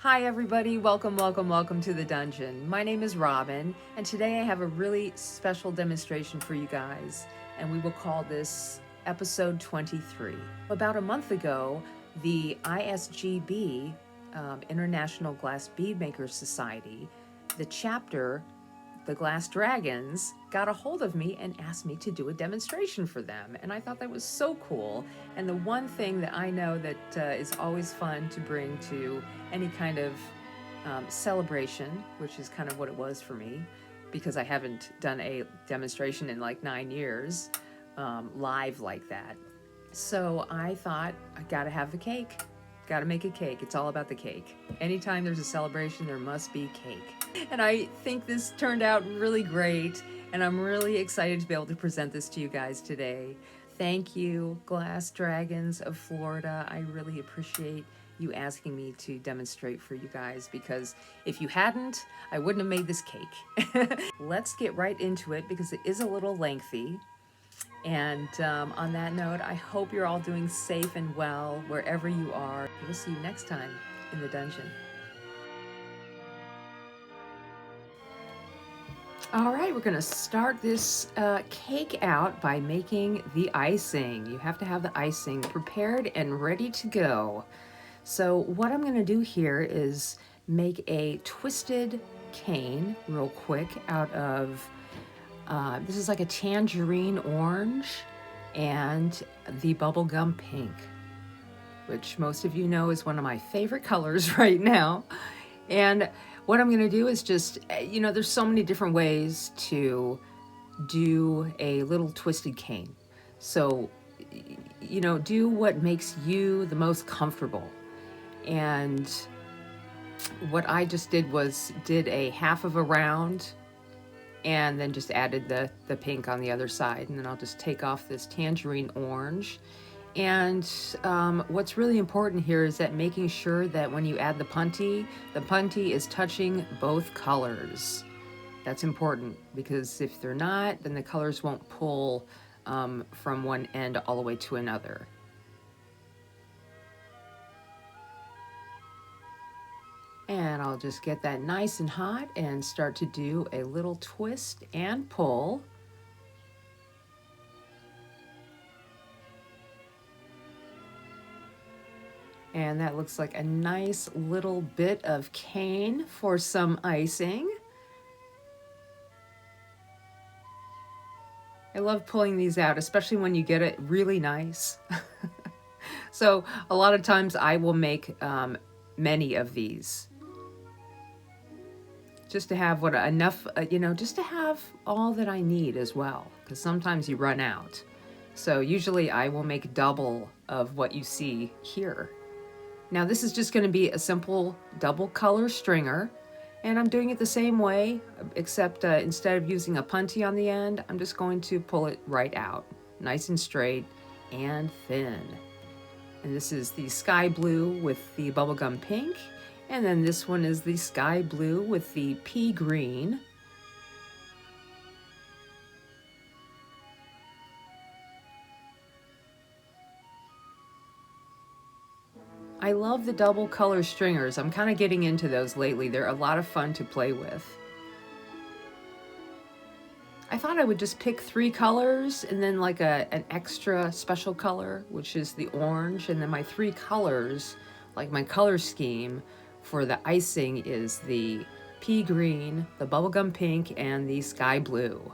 Hi everybody, welcome to the dungeon. My name is Robin, and today I have a really special demonstration for you guys, and we will call this episode 23. About a month ago, the ISGB, International Glass Beadmakers Society, the chapter, the Glass Dragons, got a hold of me and asked me to do a demonstration for them, and I thought that was so cool. And the one thing that I know that is always fun to bring to any kind of celebration, which is kind of what it was for me, because I haven't done a demonstration in like 9 years live like that. So I thought, I gotta have the cake. Gotta make a cake. It's all about the cake. Anytime there's a celebration, there must be cake. And I think this turned out really great, and I'm really excited to be able to present this to you guys today. Thank you, Glass Dragons of Florida. I really appreciate you asking me to demonstrate for you guys, because if you hadn't, I wouldn't have made this cake. Let's get right into it because it is a little lengthy. And on that note, I hope you're all doing safe and well wherever you are. We'll see you next time in the dungeon. All right, we're gonna start this cake out by making the icing. You have to have the icing prepared and ready to go. So what I'm gonna do here is make a twisted cane real quick out of this is like a tangerine orange and the bubblegum pink, which most of you know is one of my favorite colors right now. And what I'm gonna do is just, there's so many different ways to do a little twisted cane. So, do what makes you the most comfortable. And what I just did was did a half of a round and then just added the pink on the other side. And then I'll just take off this tangerine orange. And what's really important here is that making sure that when you add the punty is touching both colors. That's important, because if they're not, then the colors won't pull from one end all the way to another. And I'll just get that nice and hot and start to do a little twist and pull. And that looks like a nice little bit of cane for some icing. I love pulling these out, especially when you get it really nice. So a lot of times I will make many of these, just to have just to have all that I need as well, because sometimes you run out. So usually I will make double of what you see here. Now this is just going to be a simple double color stringer, and I'm doing it the same way, except instead of using a punty on the end, I'm just going to pull it right out, nice and straight and thin. And this is the sky blue with the bubblegum pink. And then this one is the sky blue with the pea green. I love the double color stringers. I'm kind of getting into those lately. They're a lot of fun to play with. I thought I would just pick 3 colors and then like an extra special color, which is the orange. And then my 3 colors, like my color scheme for the icing, is the pea green, the bubblegum pink, and the sky blue.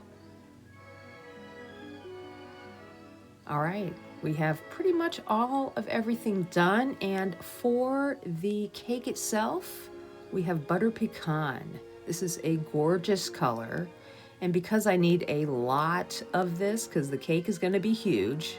All right, we have pretty much all of everything done. And for the cake itself, we have butter pecan. This is a gorgeous color. And because I need a lot of this, because the cake is going to be huge,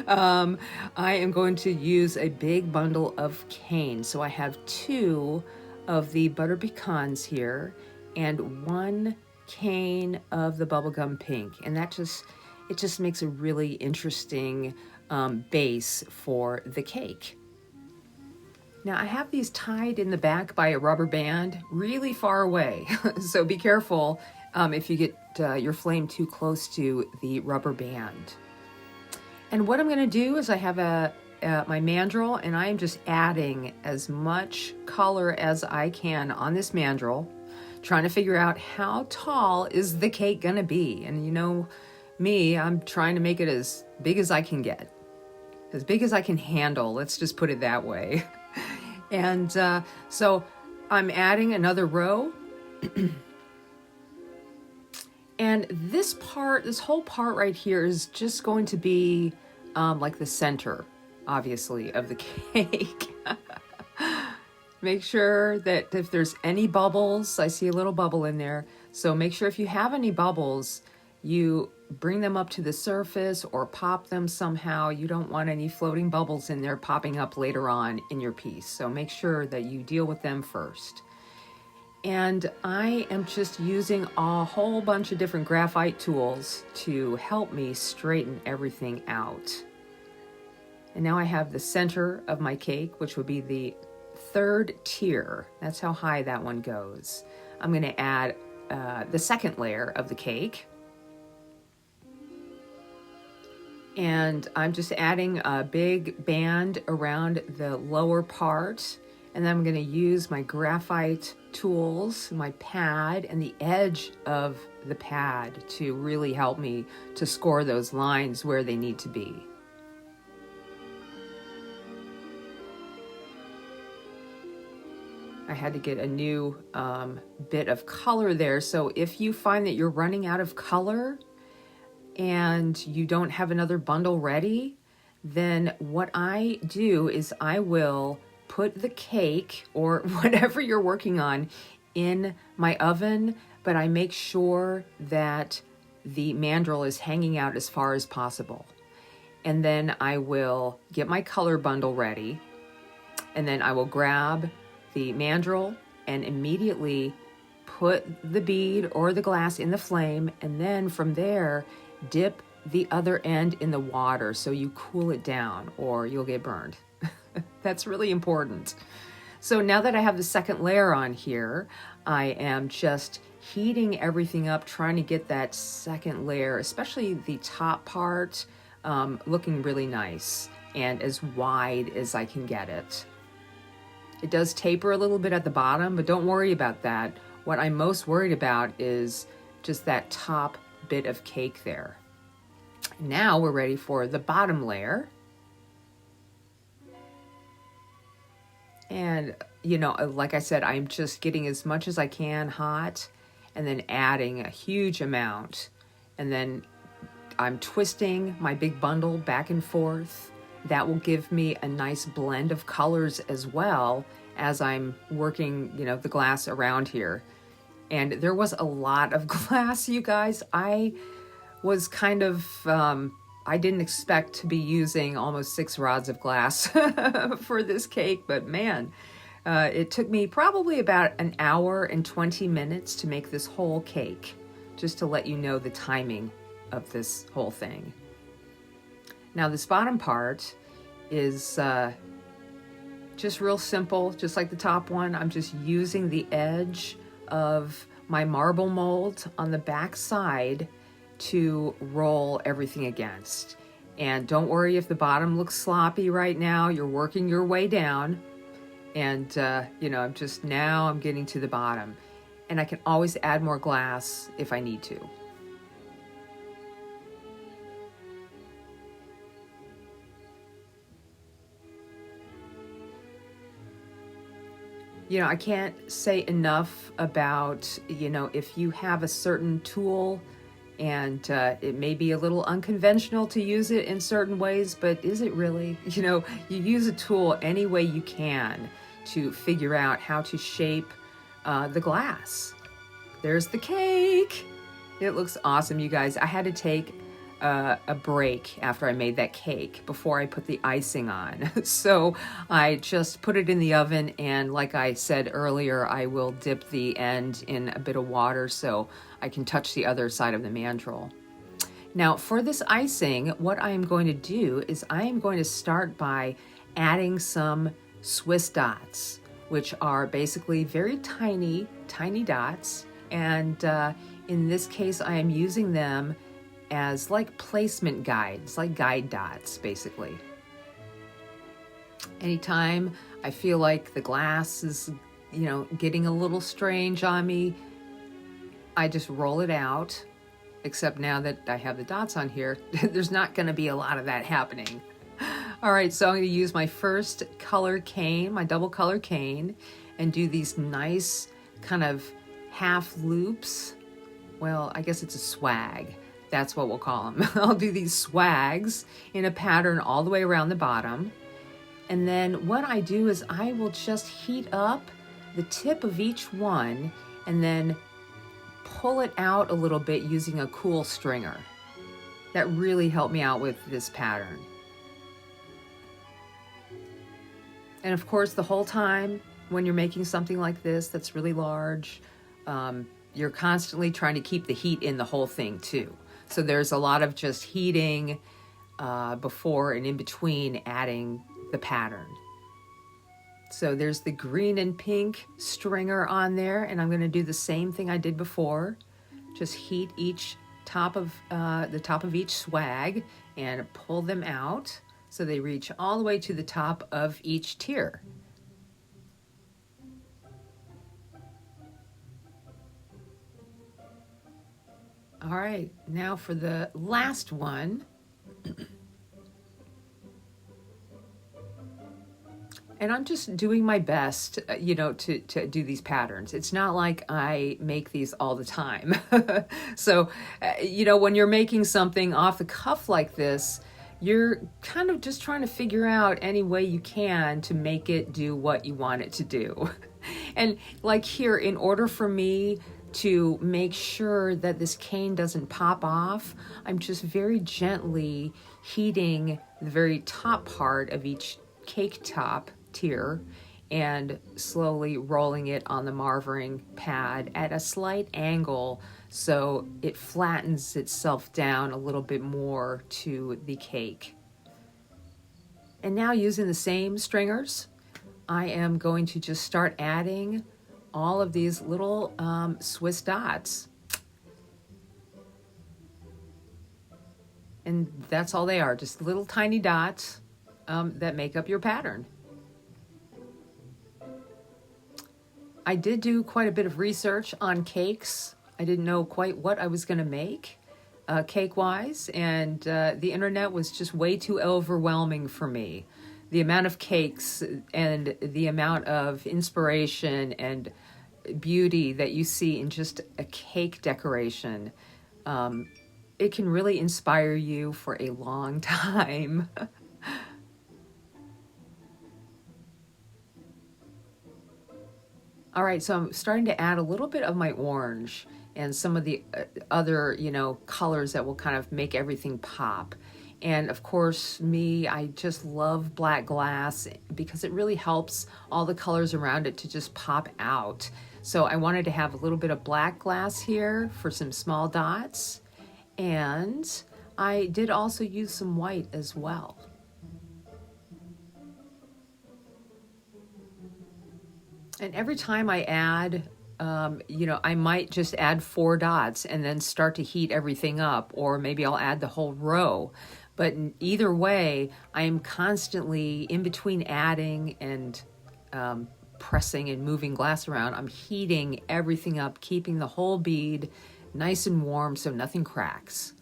I am going to use a big bundle of cane. So I have 2 of the butter pecans here and 1 cane of the bubblegum pink. And it just makes a really interesting base for the cake. Now I have these tied in the back by a rubber band really far away. So be careful if you get your flame too close to the rubber band. And what I'm going to do is I have a my mandrel, and I am just adding as much color as I can on this mandrel, trying to figure out how tall is the cake gonna be. And you know me, I'm trying to make it as big as I can get, as big as I can handle, let's just put it that way. And so I'm adding another row. And this whole part right here is just going to be like the center, obviously, of the cake. Make sure that if there's any bubbles, I see a little bubble in there. So make sure if you have any bubbles, you bring them up to the surface or pop them somehow. You don't want any floating bubbles in there popping up later on in your piece. So make sure that you deal with them first. And I am just using a whole bunch of different graphite tools to help me straighten everything out. And now I have the center of my cake, which would be the third tier. That's how high that one goes. I'm going to add the second layer of the cake. And I'm just adding a big band around the lower part. And then I'm going to use my graphite tools, my pad, and the edge of the pad to really help me to score those lines where they need to be. I had to get a new bit of color there. So if you find that you're running out of color and you don't have another bundle ready, then what I do is I will put the cake or whatever you're working on in my oven, but I make sure that the mandrel is hanging out as far as possible. And then I will get my color bundle ready, and then I will grab the mandrel and immediately put the bead or the glass in the flame, and then from there dip the other end in the water so you cool it down or you'll get burned. That's really important. So now that I have the second layer on here, I am just heating everything up, trying to get that second layer, especially the top part, looking really nice and as wide as I can get it. It does taper a little bit at the bottom, but don't worry about that. What I'm most worried about is just that top bit of cake there. Now we're ready for the bottom layer. And, you know, like I said, I'm just getting as much as I can hot and then adding a huge amount. And then I'm twisting my big bundle back and forth. That will give me a nice blend of colors as well as I'm working, you know, the glass around here. And there was a lot of glass, you guys. I was kind of, I didn't expect to be using almost 6 rods of glass for this cake, but man, it took me probably about an hour and 20 minutes to make this whole cake, just to let you know the timing of this whole thing. Now this bottom part is just real simple, just like the top one. I'm just using the edge of my marble mold on the back side to roll everything against. And don't worry if the bottom looks sloppy right now. You're working your way down. And, you know, I'm getting to the bottom. And I can always add more glass if I need to. You know, I can't say enough about, you know, if you have a certain tool and it may be a little unconventional to use it in certain ways, but is it really? You know, you use a tool any way you can to figure out how to shape the glass. There's the cake. It looks awesome, you guys. I had to take a break after I made that cake before I put the icing on. So I just put it in the oven, and like I said earlier, I will dip the end in a bit of water so I can touch the other side of the mandrel. Now for this icing, what I am going to do is I am going to start by adding some Swiss dots, which are basically very tiny, tiny dots. And in this case, I am using them as like placement guides, like guide dots, basically. Anytime I feel like the glass is, getting a little strange on me, I just roll it out. Except now that I have the dots on here, there's not going to be a lot of that happening. All right, so I'm going to use my first color cane, my double color cane, and do these nice kind of half loops. Well, I guess it's a swag. That's what we'll call them. I'll do these swags in a pattern all the way around the bottom. And then what I do is I will just heat up the tip of each one and then pull it out a little bit using a cool stringer. That really helped me out with this pattern. And of course, the whole time when you're making something like this that's really large, you're constantly trying to keep the heat in the whole thing too. So there's a lot of just heating before and in between adding the pattern. So there's the green and pink stringer on there, and I'm going to do the same thing I did before. Just heat each top of the top of each swag and pull them out so they reach all the way to the top of each tier. All right, now for the last one. And I'm just doing my best, to do these patterns. It's not like I make these all the time. So, when you're making something off the cuff like this, you're kind of just trying to figure out any way you can to make it do what you want it to do. And like here, in order for me to make sure that this cane doesn't pop off, I'm just very gently heating the very top part of each cake top tier and slowly rolling it on the marvering pad at a slight angle so it flattens itself down a little bit more to the cake. And now, using the same stringers, I am going to just start adding all of these little Swiss dots. And that's all they are, just little tiny dots that make up your pattern. I did do quite a bit of research on cakes. I didn't know quite what I was going to make cake-wise, and the internet was just way too overwhelming for me. The amount of cakes and the amount of inspiration and beauty that you see in just a cake decoration, it can really inspire you for a long time. All right, so I'm starting to add a little bit of my orange and some of the other, colors that will kind of make everything pop. And of course, I just love black glass because it really helps all the colors around it to just pop out. So I wanted to have a little bit of black glass here for some small dots. And I did also use some white as well. And every time I add, I might just add 4 dots and then start to heat everything up, or maybe I'll add the whole row. But either way, I am constantly in between adding and pressing and moving glass around. I'm heating everything up, keeping the whole bead nice and warm so nothing cracks.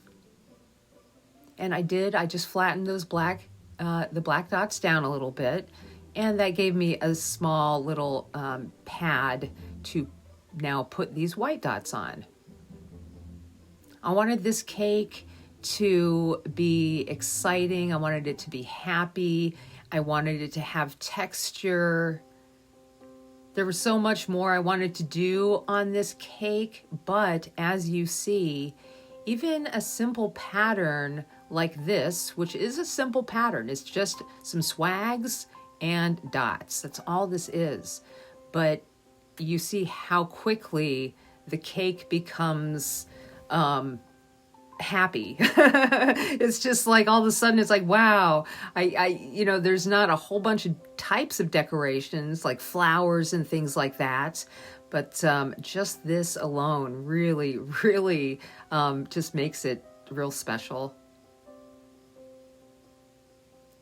And I just flattened those the black dots down a little bit. And that gave me a small little pad to now put these white dots on. I wanted this cake to be exciting. I wanted it to be happy. I wanted it to have texture. There was so much more I wanted to do on this cake, but as you see, even a simple pattern like this, which is a simple pattern, it's just some swags and dots. That's all this is. But you see how quickly the cake becomes happy. It's just like all of a sudden it's like, wow, there's not a whole bunch of types of decorations like flowers and things like that. But just this alone really, really just makes it real special.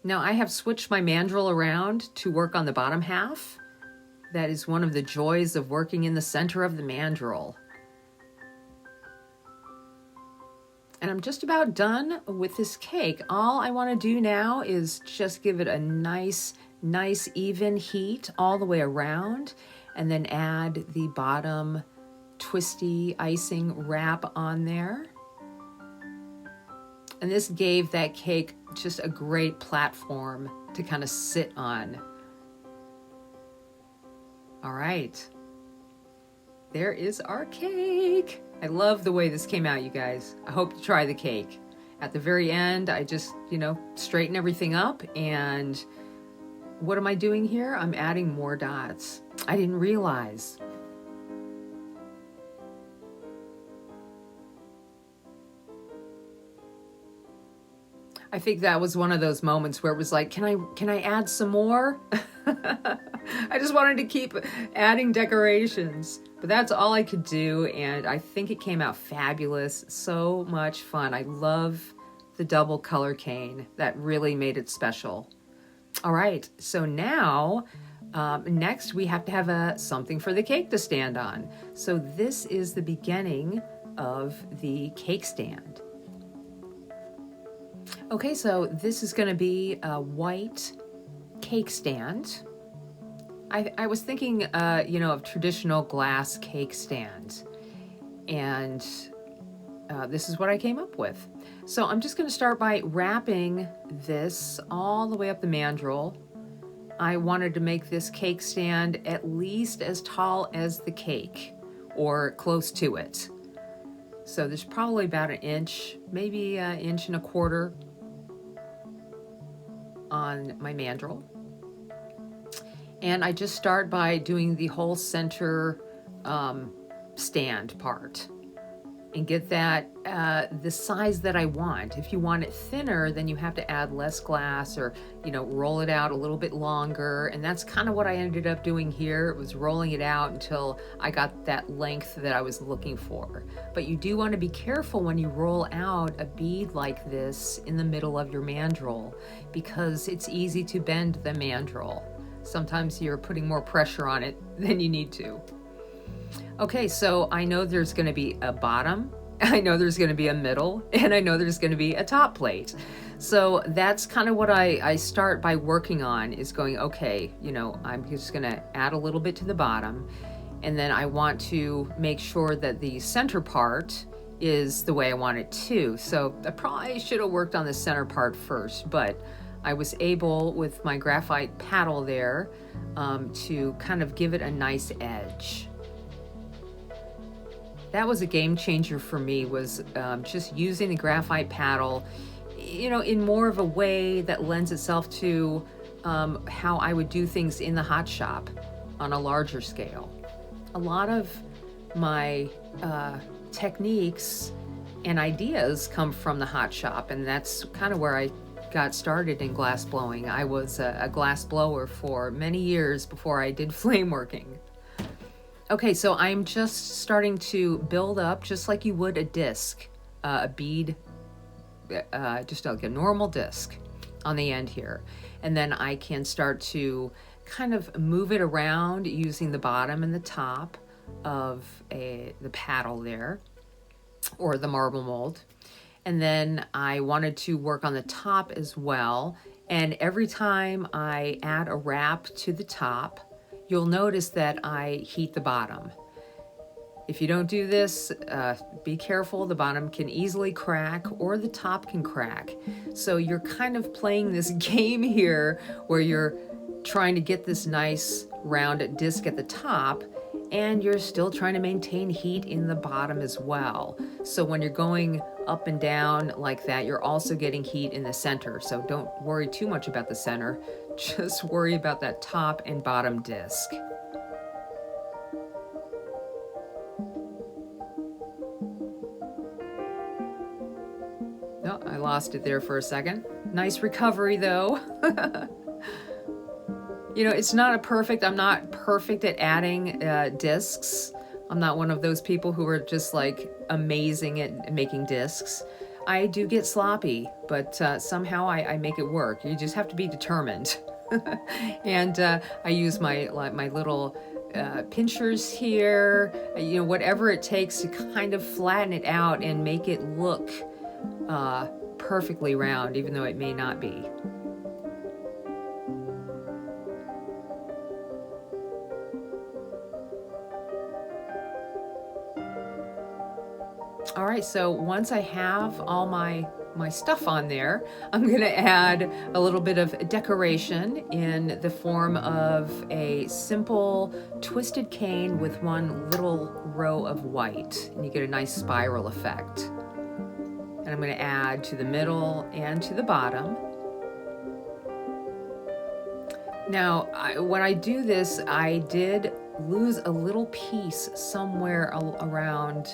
Now I have switched my mandrel around to work on the bottom half. That is one of the joys of working in the center of the mandrel. And I'm just about done with this cake. All I want to do now is just give it a nice even heat all the way around, and then add the bottom twisty icing wrap on there. And this gave that cake just a great platform to kind of sit on. All right. There is our cake. I love the way this came out, you guys. I hope you try the cake. At the very end, I just, straighten everything up. And what am I doing here? I'm adding more dots. I didn't realize. I think that was one of those moments where it was like, can I add some more? I just wanted to keep adding decorations, but that's all I could do. And I think it came out fabulous. So much fun. I love the double color cane. That really made it special. All right. So now, next we have to have something for the cake to stand on. So this is the beginning of the cake stand. Okay, so this is going to be a white cake stand. I was thinking, of traditional glass cake stands, and this is what I came up with. So I'm just going to start by wrapping this all the way up the mandrel. I wanted to make this cake stand at least as tall as the cake, or close to it. So there's probably about 1 inch, maybe 1.25 inches on my mandrel. And I just start by doing the whole center stand part and get that the size that I want. If you want it thinner, then you have to add less glass, or roll it out a little bit longer. And that's kind of what I ended up doing here. It was rolling it out until I got that length that I was looking for. But you do want to be careful when you roll out a bead like this in the middle of your mandrel, because it's easy to bend the mandrel. Sometimes you're putting more pressure on it than you need to. Okay, so I know there's going to be a bottom, I know there's going to be a middle, and I know there's going to be a top plate. So that's kind of what I start by working on, is going, okay, I'm just going to add a little bit to the bottom, and then I want to make sure that the center part is the way I want it too. So I probably should have worked on the center part first, but I was able, with my graphite paddle there, to kind of give it a nice edge. That was a game changer for me, was just using the graphite paddle, in more of a way that lends itself to how I would do things in the hot shop on a larger scale. A lot of my techniques and ideas come from the hot shop, and that's kind of where I got started in glass blowing. I was a glass blower for many years before I did flame working. Okay, so I'm just starting to build up just like you would a disc, a bead, just like a normal disc on the end here. And then I can start to kind of move it around using the bottom and the top of the paddle there, or the marble mold. And then I wanted to work on the top as well. And every time I add a wrap to the top, you'll notice that I heat the bottom. If you don't do this, be careful. The bottom can easily crack, or the top can crack. So you're kind of playing this game here where you're trying to get this nice round disc at the top, and you're still trying to maintain heat in the bottom as well. So when you're going up and down like that, you're also getting heat in the center. So don't worry too much about the center. Just worry about that top and bottom disc. Oh, I lost it there for a second. Nice recovery though. It's not I'm not perfect at adding discs. I'm not one of those people who are just like amazing at making discs. I do get sloppy, but somehow I make it work. You just have to be determined. And I use my little pinchers here, whatever it takes to kind of flatten it out and make it look perfectly round, even though it may not be. All right, so once I have all my stuff on there, I'm going to add a little bit of decoration in the form of a simple twisted cane with one little row of white, and you get a nice spiral effect. And I'm going to add to the middle and to the bottom. Now, when I do this, I did lose a little piece somewhere around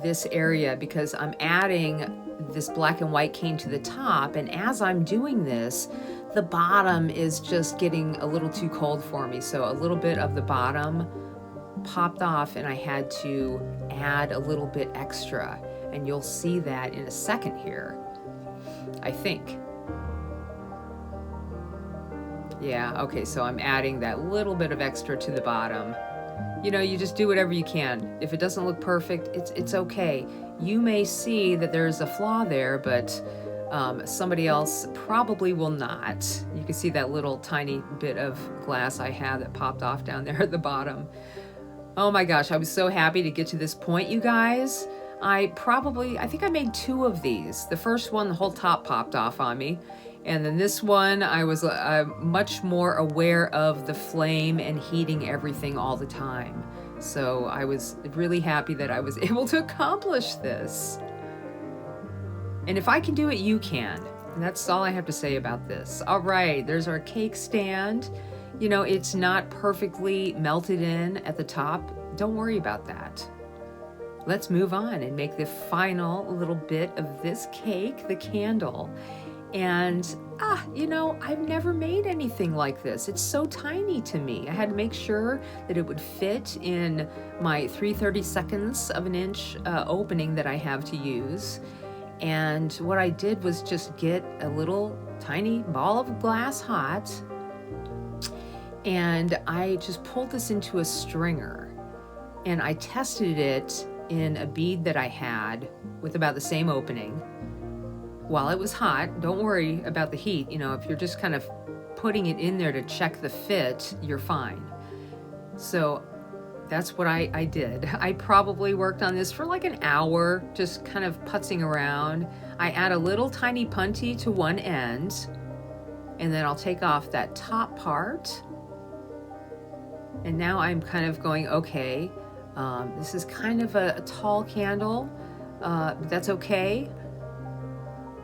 this area because I'm adding this black and white cane to the top, and as I'm doing this, the bottom is just getting a little too cold for me, so a little bit of the bottom popped off and I had to add a little bit extra, and you'll see that in a second here, I think. Yeah, okay, so I'm adding that little bit of extra to the bottom. You just do whatever you can. If it doesn't look perfect, it's okay. You may see that there's a flaw there, but somebody else probably will not. You can see that little tiny bit of glass I had that popped off down there at the bottom. Oh my gosh, I was so happy to get to this point, you guys. I think I made 2 of these. The first one, the whole top popped off on me. And then this one, I was much more aware of the flame and heating everything all the time. So I was really happy that I was able to accomplish this. And if I can do it, you can. And that's all I have to say about this. All right, there's our cake stand. It's not perfectly melted in at the top. Don't worry about that. Let's move on and make the final little bit of this cake, the candle. And, I've never made anything like this. It's so tiny to me. I had to make sure that it would fit in my 3/32 of an inch opening that I have to use. And what I did was just get a little tiny ball of glass hot, and I just pulled this into a stringer, and I tested it in a bead that I had with about the same opening. While it was hot, don't worry about the heat. If you're just kind of putting it in there to check the fit, you're fine. So that's what I did. I probably worked on this for like an hour, just kind of putzing around. I add a little tiny punty to one end, and then I'll take off that top part. And now I'm kind of going, okay, this is kind of a tall candle. That's okay.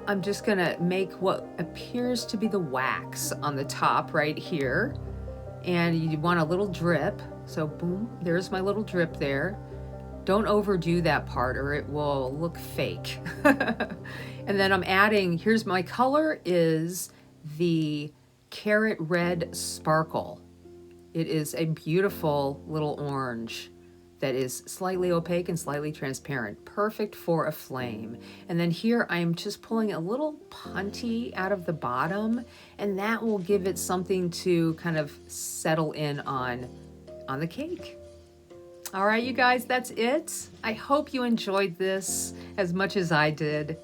I'm just gonna make what appears to be the wax on the top right here. And you want a little drip. So boom, there's my little drip there. Don't overdo that part or it will look fake. And then I'm adding, here's my color is the carrot red sparkle. It is a beautiful little orange that is slightly opaque and slightly transparent, perfect for a flame. And then here I'm just pulling a little punty out of the bottom, and that will give it something to kind of settle in on the cake. All right, you guys, that's it. I hope you enjoyed this as much as I did.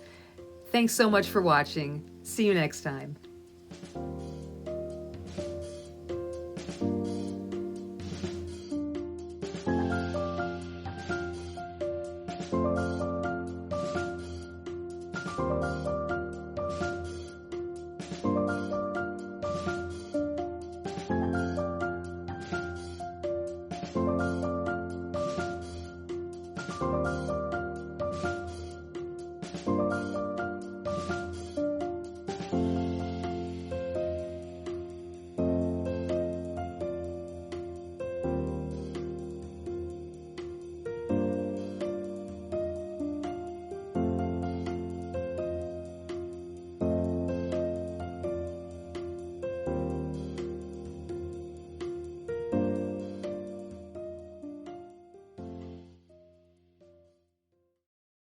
Thanks so much for watching. See you next time.